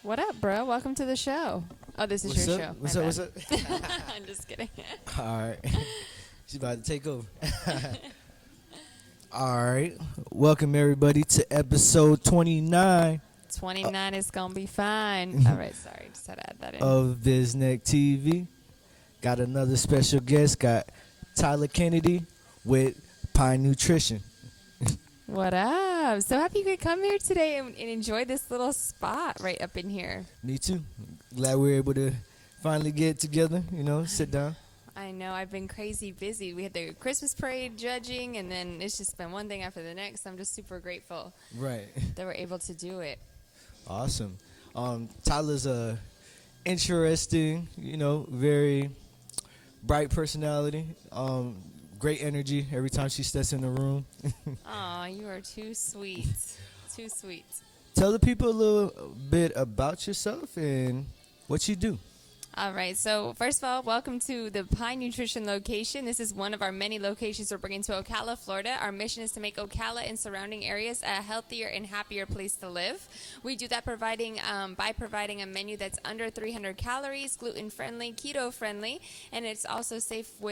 What up, bro? Welcome to the show. Oh, this is What's your up? show. What's My up? What's bad. up? I'm just kidding. All right. She's about to take over. All right. Welcome, everybody, to episode 29 29 is going to be fine. All right, sorry. Just had to add that in. of Biznct TV. Got another special guest. Got Tyla Kennedy with Pine Nutrition. What up? So happy you could come here today and enjoy this little spot right up in here. Me too. Glad we were able to finally get together, sit down. I know. I've been crazy busy. We had the Christmas parade judging, and then it's just been one thing after the next. I'm just super grateful Right. that we're able to do it. Awesome. Tyla's a interesting, very bright personality. Great energy every time she steps in the room. Aw, you are too sweet. Too sweet. Tell the people a little bit about yourself and what you do. All right. So first of all, welcome to the Pine Nutrition location. This is one of our many locations we're bringing to Ocala, Florida. Our mission is to make Ocala and surrounding areas a healthier and happier place to live. We do that by providing a menu that's under 300 calories, gluten-friendly, keto-friendly, and it's also safe for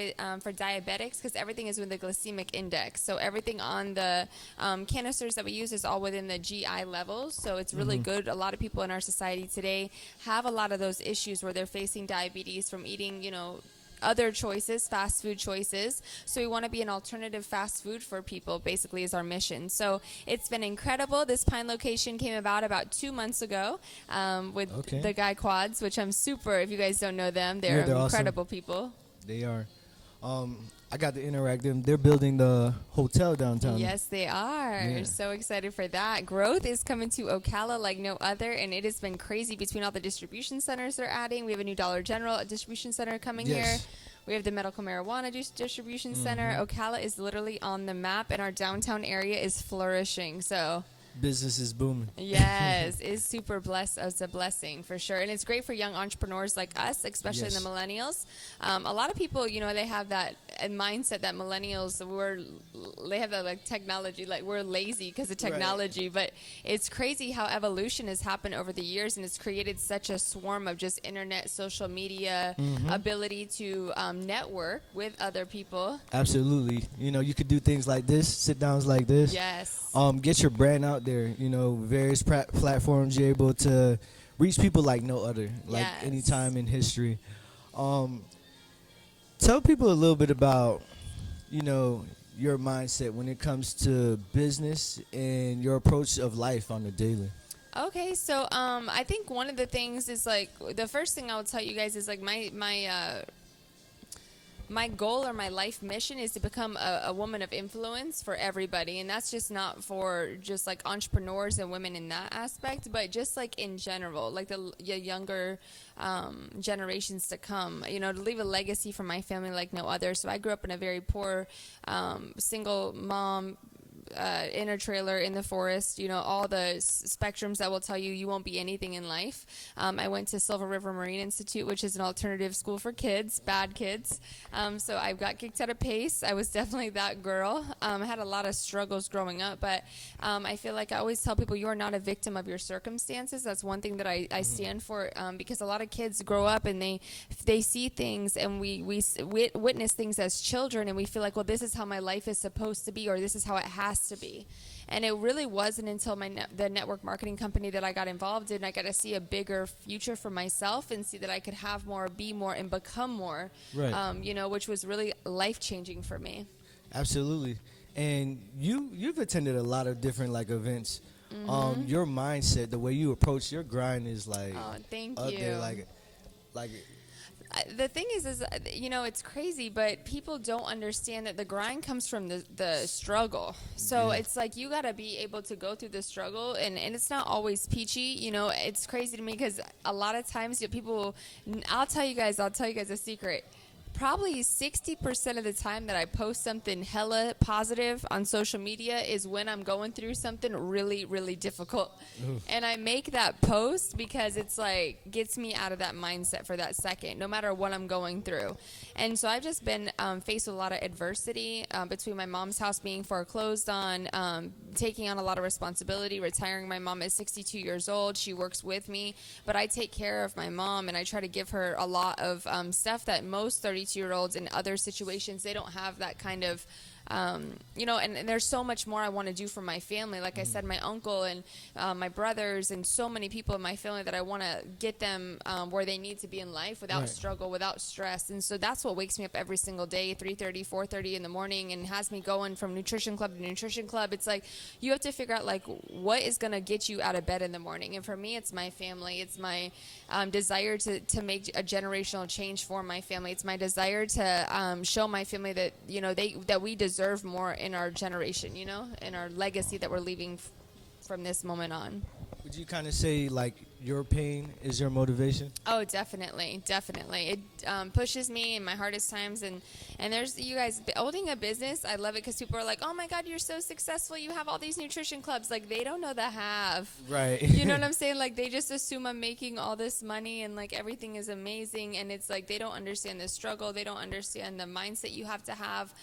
diabetics because everything is with the glycemic index. So everything on the canisters that we use is all within the GI levels. So it's really good. A lot of people in our society today have a lot of those issues where they're facing diabetes from eating, other choices, fast food choices. So we want to be an alternative fast food for people, basically, is our mission. So it's been incredible. This Pine location came about 2 months ago with the Guy Quads, which I'm super, if you guys don't know them, they're incredible awesome people. They are. I got to interact with them. They're building the hotel downtown. Yes, they are. Yeah. So excited for that. Growth is coming to Ocala like no other, and it has been crazy between all the distribution centers they're adding. We have a new Dollar General distribution center coming here. We have the medical marijuana distribution center. Ocala is literally on the map, and our downtown area is flourishing. So business is booming. Yes, it's super blessed. It's a blessing for sure, and it's great for young entrepreneurs like us, especially the millennials. A lot of people, they have that mindset that millennials they have that like technology, like we're lazy because of technology. Right. But it's crazy how evolution has happened over the years, and it's created such a swarm of just internet, social media ability to network with other people. Absolutely, you could do things like this, sit downs like this. Yes. Get your brand out there. Various platforms you're able to reach people like no other, like any time in history. Tell people a little bit about, your mindset when it comes to business and your approach of life on the daily. Okay, so I think one of the things is like the first thing I'll tell you guys is like my goal or my life mission is to become a woman of influence for everybody. And that's just not for just like entrepreneurs and women in that aspect, but just like in general, like the younger generations to come, to leave a legacy for my family like no other. So I grew up in a very poor single mom, inner trailer in the forest, all the spectrums that will tell you won't be anything in life. I went to Silver River Marine Institute, which is an alternative school for kids, bad kids. So I got kicked out of PACE. I was definitely that girl. I had a lot of struggles growing up, but I feel like I always tell people you are not a victim of your circumstances. That's one thing that I stand for, because a lot of kids grow up and they see things, and we witness things as children, and we feel like, well, this is how my life is supposed to be, or this is how it has to be. And it really wasn't until the network marketing company that I got involved in, I got to see a bigger future for myself and see that I could have more, be more, and become more, which was really life-changing for me. Absolutely. And you've attended a lot of different like events. Your mindset, the way you approach your grind is like thank up you. there, like the thing is it's crazy, but people don't understand that the grind comes from the struggle. So it's like you got to be able to go through the struggle, and it's not always peachy. It's crazy to me because a lot of times people, I'll tell you guys a secret. probably 60% of the time that I post something hella positive on social media is when I'm going through something really, really difficult. Ooh. And I make that post because it's like gets me out of that mindset for that second, no matter what I'm going through. And so I've just been faced with a lot of adversity between my mom's house being foreclosed on, taking on a lot of responsibility, retiring. My mom is 62 years old. She works with me, but I take care of my mom, and I try to give her a lot of stuff that most 32-year-olds in other situations, they don't have that kind of and there's so much more I want to do for my family. Like I said, my uncle and my brothers and so many people in my family that I want to get them where they need to be in life without struggle, without stress. And so that's what wakes me up every single day, 3:30, 4:30 in the morning, and has me going from nutrition club to nutrition club. It's like you have to figure out like what is going to get you out of bed in the morning. And for me, it's my family. It's my desire to make a generational change for my family. It's my desire to show my family that, that we deserve more in our generation, in our legacy that we're leaving from this moment on. Would you kind of say like your pain is your motivation? Oh, definitely. It pushes me in my hardest times. And there's, you guys, owning a business, I love it because people are like, oh my God, you're so successful. You have all these nutrition clubs. Like, they don't know the have. Right. You know what I'm saying? Like, they just assume I'm making all this money and like everything is amazing. And it's like, they don't understand the struggle. They don't understand the mindset you have to have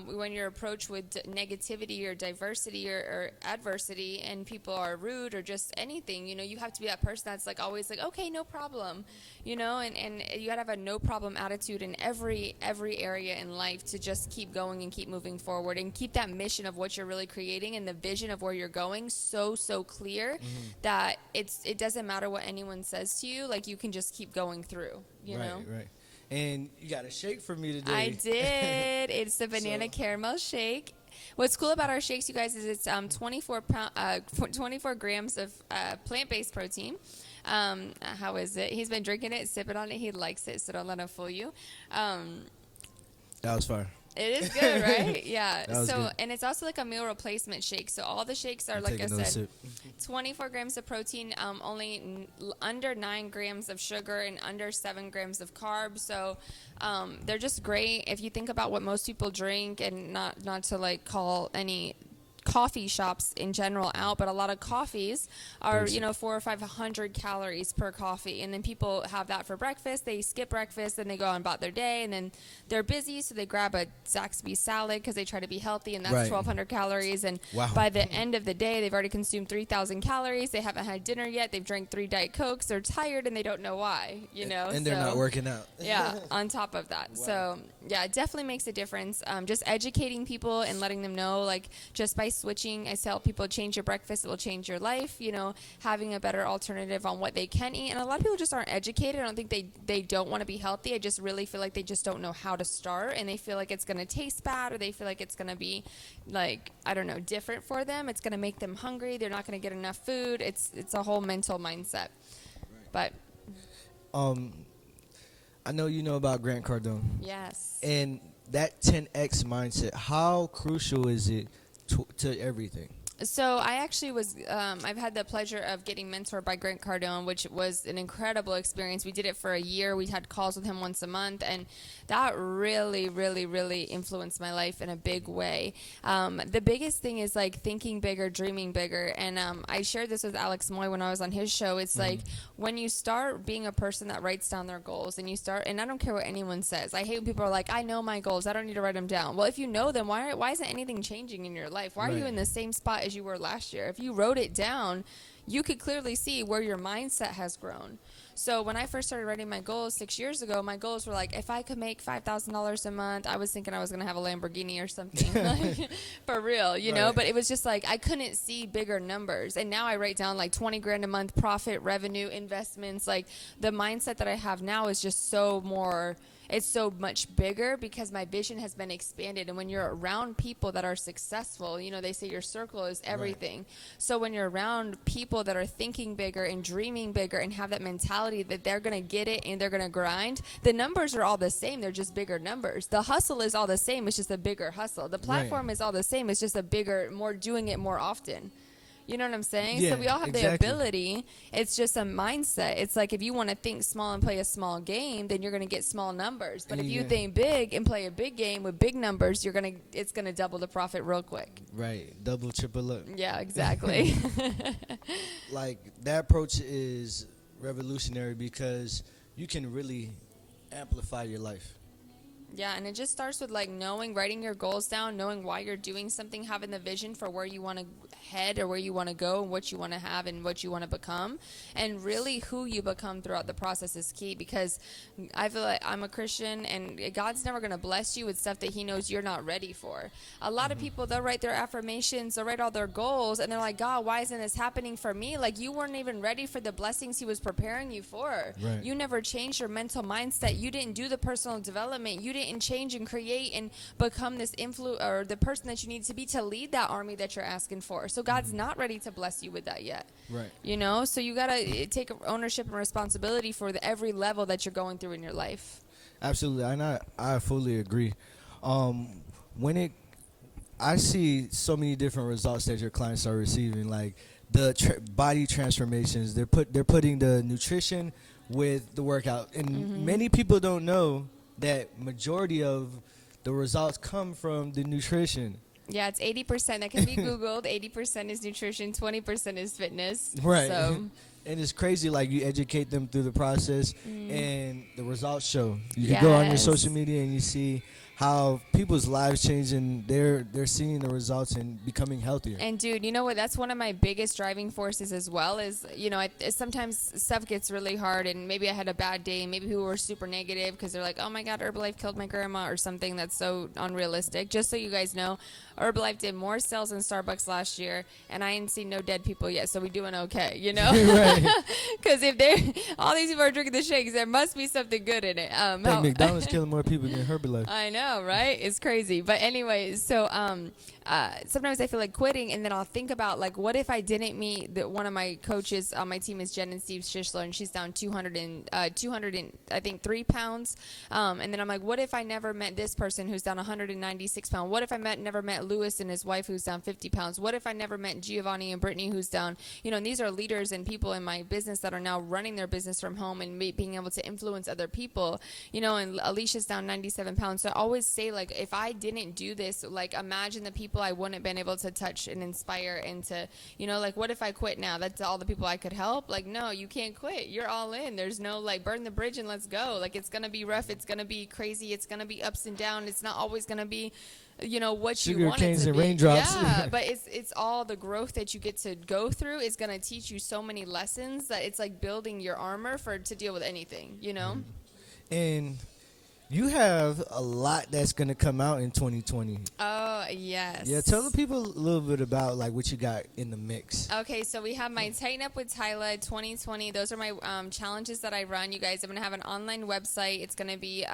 when you're approached with negativity or diversity or adversity, and people are rude or just anything. You have to be that person that's like always like, okay, no problem, and you gotta have a no problem attitude in every area in life to just keep going and keep moving forward and keep that mission of what you're really creating and the vision of where you're going so clear that it doesn't matter what anyone says to you, like you can just keep going through, you know? Right. And you got a shake for me today. I did. It's the banana caramel shake. What's cool about our shakes, you guys, is it's 24 grams of plant-based protein. How is it? He's been drinking it, sipping on it. He likes it, so don't let him fool you. That was fire. It is good, right? Yeah. So, good. And it's also like a meal replacement shake. So all the shakes are, like I said, 24 grams of protein, only under 9 grams of sugar, and under 7 grams of carbs. So they're just great. If you think about what most people drink, and not to like call any coffee shops in general out, but a lot of coffees are 400 or 500 calories per coffee, and then people have that for breakfast. They skip breakfast and they go on about their day, and then they're busy, so they grab a Zaxby's salad because they try to be healthy, and that's 1,200 calories, and by the end of the day they've already consumed 3,000 calories. They haven't had dinner yet. They've drank 3 Diet Cokes. They're tired and they don't know why, and they're not working out. Yeah, on top of that. So yeah, it definitely makes a difference. Just educating people and letting them know, like, just by switching, I tell people, change your breakfast, it will change your life. Having a better alternative on what they can eat. And a lot of people just aren't educated. I don't think they don't want to be healthy. I just really feel like they just don't know how to start, and they feel like it's going to taste bad, or they feel like it's going to be like, I don't know, different for them. It's going to make them hungry. They're not going to get enough food. It's a whole mental mindset. But I know you know about Grant Cardone. Yes. And that 10X mindset, how crucial is it to everything? So I actually was, I've had the pleasure of getting mentored by Grant Cardone, which was an incredible experience. We did it for a year. We had calls with him once a month, and that really, really, really influenced my life in a big way. The biggest thing is like thinking bigger, dreaming bigger. And I shared this with Alex Moy when I was on his show. It's like when you start being a person that writes down their goals, and and I don't care what anyone says. I hate when people are like, I know my goals, I don't need to write them down. Well, if you know them, why isn't anything changing in your life? Why are you in the same spot as you were last year? If you wrote it down, you could clearly see where your mindset has grown. So when I first started writing my goals 6 years ago, my goals were like, if I could make $5,000 a month, I was thinking I was going to have a Lamborghini or something. Like, for real, you know? But it was just like, I couldn't see bigger numbers. And now I write down like 20 grand a month profit, revenue, investments. Like, the mindset that I have now is just it's so much bigger because my vision has been expanded. And when you're around people that are successful, they say your circle is everything. So when you're around people that are thinking bigger and dreaming bigger and have that mentality that they're going to get it and they're going to grind, the numbers are all the same. They're just bigger numbers. The hustle is all the same. It's just a bigger hustle. The platform is all the same. It's just a bigger, doing it more often. You know what I'm saying? Yeah, So we all have the exactly. ability. It's just a mindset. It's like if you want to think small and play a small game, then you're going to get small numbers. But if you think big and play a big game with big numbers, it's going to double the profit real quick. Right. Double, triple up. Yeah, exactly. Like, that approach is revolutionary because you can really amplify your life. Yeah, and it just starts with like writing your goals down, knowing why you're doing something, having the vision for where you want to head or where you want to go and what you want to have and what you want to become. And really who you become throughout the process is key, because I feel like I'm a Christian and God's never going to bless you with stuff that he knows you're not ready for. A lot of people, they'll write their affirmations, they'll write all their goals, and they're like, God, why isn't this happening for me? Like, you weren't even ready for the blessings he was preparing you for. Right. You never changed your mental mindset. You didn't do the personal development. You didn't change and create and become this or the person that you need to be to lead that army that you're asking for. So God's not ready to bless you with that yet. Right. You know, so you got to take ownership and responsibility for every level that you're going through in your life. Absolutely. And I fully agree. I see so many different results that your clients are receiving, like the body transformations. They're putting the nutrition with the workout, and many people don't know that majority of the results come from the nutrition. Yeah, it's 80% that can be Googled. 80% is nutrition, 20% is fitness. Right. So. And it's crazy, like, you educate them through the process and the results show. You can go on your social media and you see how people's lives change and they're seeing the results and becoming healthier. And dude, you know what? That's one of my biggest driving forces as well. Is, you know, sometimes stuff gets really hard, and maybe I had a bad day, and maybe people were super negative because they're like, "Oh my God, Herbalife killed my grandma," or something that's so unrealistic. Just so you guys know, Herbalife did more sales than Starbucks last year, and I ain't seen no dead people yet, so we doing okay, you know? Because if all these people are drinking the shakes, there must be something good in it. Like McDonald's killing more people than Herbalife. I know, right? It's crazy. But anyway, so sometimes I feel like quitting, and then I'll think about, like, what if I didn't meet one of my coaches on my team is Jen and Steve Schischler, and she's down 203 pounds. And then I'm like, what if I never met this person who's down 196 pounds? What if I never met Lewis and his wife who's down 50 pounds? What if I never met Giovanni and Brittany who's down, you know, and these are leaders and people in my business that are now running their business from home and being able to influence other people, you know, and Alicia's down 97 pounds. So I always say, like, if I didn't do this, like, imagine the people I wouldn't have been able to touch and inspire and to, you know, like, what if I quit now? That's all the people I could help. Like, no, you can't quit. You're all in. There's no, like, burn the bridge and let's go. Like, it's going to be rough. It's going to be crazy. It's going to be ups and downs. It's not always going to be, you know, what Sugar you want canes it to and be. raindrops. Yeah, but it's all the growth that you get to go through is going to teach you so many lessons that it's like building your armor to deal with anything, you know? And you have a lot that's going to come out in 2020. Oh, yes. Yeah, tell the people a little bit about, like, what you got in the mix. Okay, so we have my Tighten Up with Tyla 2020. Those are my challenges that I run. You guys, I'm going to have an online website. It's going to be,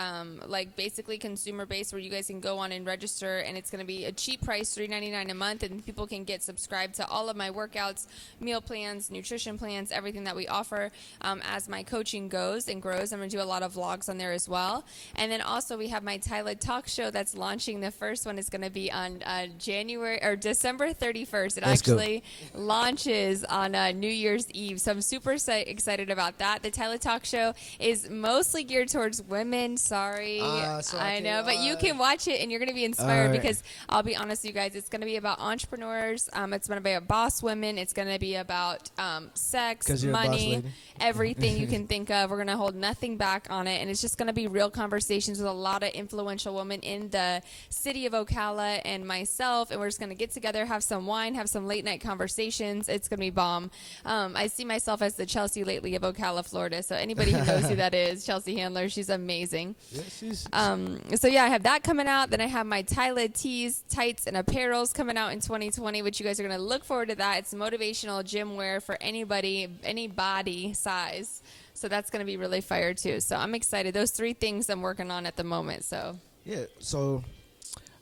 like, basically consumer-based where you guys can go on and register, and it's going to be a cheap price, $3.99 a month, and people can get subscribed to all of my workouts, meal plans, nutrition plans, everything that we offer as my coaching goes and grows. I'm going to do a lot of vlogs on there as well. And then also we have my TylaTalkShow that's launching. The first one is going to be on December 31st. It actually launches on New Year's Eve. So I'm super excited about that. The TylaTalkShow is mostly geared towards women. Sorry. I know, but you can watch it and you're going to be inspired because I'll be honest with you guys, it's going to be about entrepreneurs. It's going to be about boss women. It's going to be about sex, money, everything you can think of. We're going to hold nothing back on it. And it's just going to be real conversations with a lot of influential women in the city of Ocala and myself, and we're just going to get together, have some wine, have some late night conversations. It's going to be bomb. I see myself as the Chelsea Lately of Ocala, Florida, so anybody who knows who that is, Chelsea Handler, she's amazing. So yeah, I have that coming out. Then I have my Tyla tees, tights, and apparels coming out in 2020, which you guys are going to look forward to that. It's motivational gym wear for anybody, any body size. So that's going to be really fire too. So I'm excited. Those three things I'm working on at the moment. So yeah. So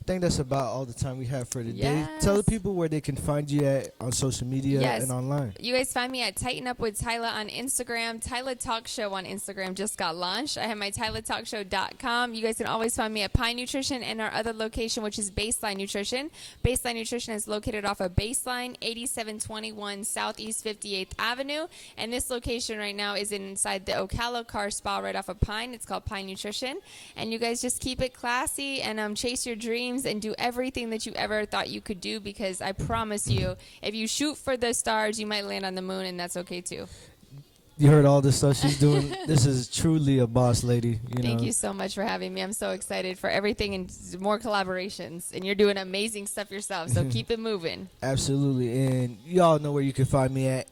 I think that's about all the time we have for today. Yes. Tell the people where they can find you at on social media Yes. and online. You guys find me at Tighten Up with Tyla on Instagram. TylaTalkShow on Instagram just got launched. I have my TylaTalkShow.com. You guys can always find me at Pine Nutrition and our other location, which is Baseline Nutrition. Baseline Nutrition is located off of Baseline, 8721 Southeast 58th Avenue. And this location right now is inside the Ocala Car Spa right off of Pine. It's called Pine Nutrition. And you guys just keep it classy and chase your dreams and do everything that you ever thought you could do, because I promise you, if you shoot for the stars, you might land on the moon, and that's okay too. You heard all the stuff she's doing. This is truly a boss lady. Thank you so much for having me. I'm so excited for everything and more collaborations, and you're doing amazing stuff yourself, so keep it moving. Absolutely. And y'all know where you can find me at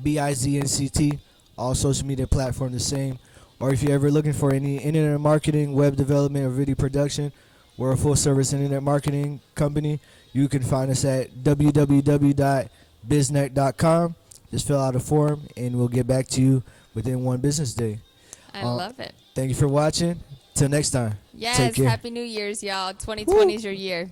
BIZNCT. All social media platforms the same. Or if you're ever looking for any internet marketing, web development, or video production, we're a full-service internet marketing company. You can find us at www.biznct.com. Just fill out a form, and we'll get back to you within one business day. I love it. Thank you for watching. Till next time. Yes, Take care. Happy New Year's, y'all. 2020 is your year.